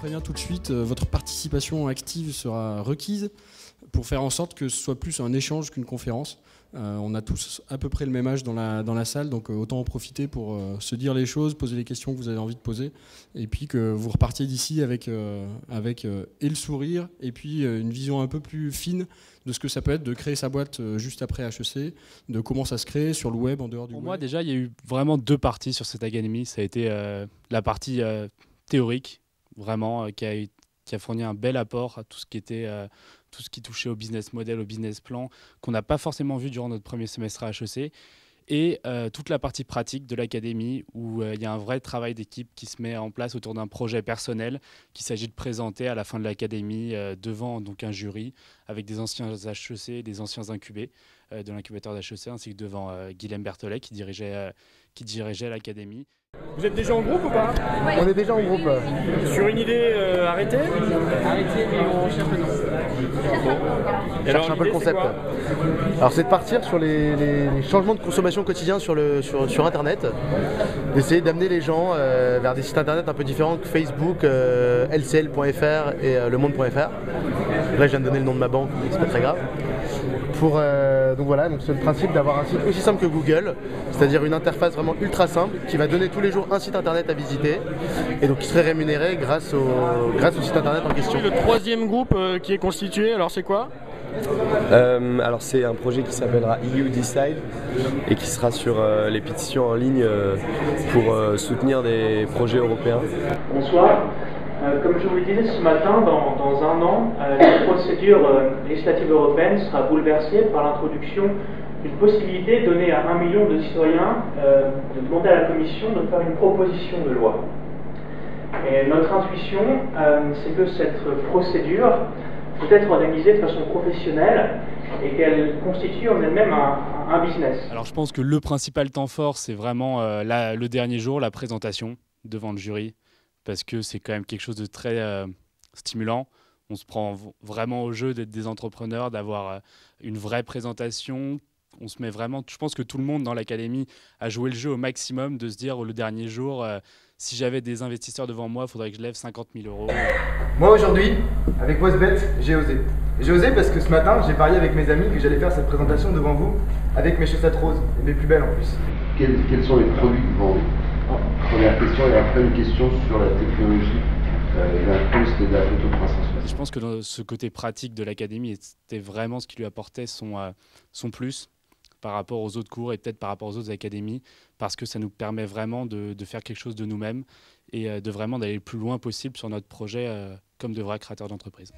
prévient tout de suite, votre participation active sera requise pour faire en sorte que ce soit plus un échange qu'une conférence. On a tous à peu près le même âge dans la salle, donc autant en profiter pour se dire les choses, poser les questions que vous avez envie de poser, et puis que vous repartiez d'ici avec et le sourire, et puis une vision un peu plus fine de ce que ça peut être de créer sa boîte juste après HEC, de comment ça se crée sur le web, en dehors du web. Pour moi, déjà, il y a eu vraiment deux parties sur cette académie. Ça a été la partie théorique, vraiment, qui a fourni un bel apport à tout ce qui était tout ce qui touchait au business model, au business plan, qu'on n'a pas forcément vu durant notre premier semestre à HEC. Et toute la partie pratique de l'académie où il y a un vrai travail d'équipe qui se met en place autour d'un projet personnel qu'il s'agit de présenter à la fin de l'académie devant donc, un jury avec des anciens HEC, des anciens incubés de l'incubateur d'HEC, ainsi que devant Guilhem Berthollet qui dirigeait l'académie. Vous êtes déjà en groupe ou pas? Ouais. On est déjà en groupe. Sur une idée arrêtée? Arrêtée, mais on cherche le nom. Bon. On cherche un peu le concept. Alors c'est de partir sur les changements de consommation quotidien sur Internet, d'essayer d'amener les gens vers des sites Internet un peu différents que Facebook, lcl.fr et lemonde.fr. Là je viens de donner le nom de ma banque, mais c'est pas très grave. Donc voilà, donc c'est le principe d'avoir un site aussi simple que Google, c'est-à-dire une interface vraiment ultra simple qui va donner tous les jours un site internet à visiter et donc qui serait rémunéré grâce au site internet en question. Le troisième groupe qui est constitué, alors c'est quoi? Alors c'est un projet qui s'appellera EU Decide et qui sera sur les pétitions en ligne pour soutenir des projets européens. Bonsoir. Comme je vous le disais ce matin, dans un an, la procédure législative européenne sera bouleversée par l'introduction d'une possibilité donnée à 1 million de citoyens de demander à la Commission de faire une proposition de loi. Et notre intuition, c'est que cette procédure peut être organisée de façon professionnelle et qu'elle constitue en elle-même un business. Alors je pense que le principal temps fort, c'est vraiment le dernier jour, la présentation devant le jury, parce que c'est quand même quelque chose de très stimulant. On se prend vraiment au jeu d'être des entrepreneurs, d'avoir une vraie présentation. On se met vraiment, je pense que tout le monde dans l'académie a joué le jeu au maximum, de se dire le dernier jour, si j'avais des investisseurs devant moi, il faudrait que je lève 50 000 €. Moi aujourd'hui, avec WasBet, j'ai osé. J'ai osé parce que ce matin, j'ai parié avec mes amis que j'allais faire cette présentation devant vous, avec mes chaussettes roses, et mes plus belles en plus. Quels sont les produits que vous vendez? Première question, et après une question sur la technologie de la photo 360. Je pense que dans ce côté pratique de l'académie, c'était vraiment ce qui lui apportait son plus par rapport aux autres cours et peut-être par rapport aux autres académies, parce que ça nous permet vraiment de faire quelque chose de nous-mêmes et de vraiment d'aller le plus loin possible sur notre projet comme de vrais créateurs d'entreprise.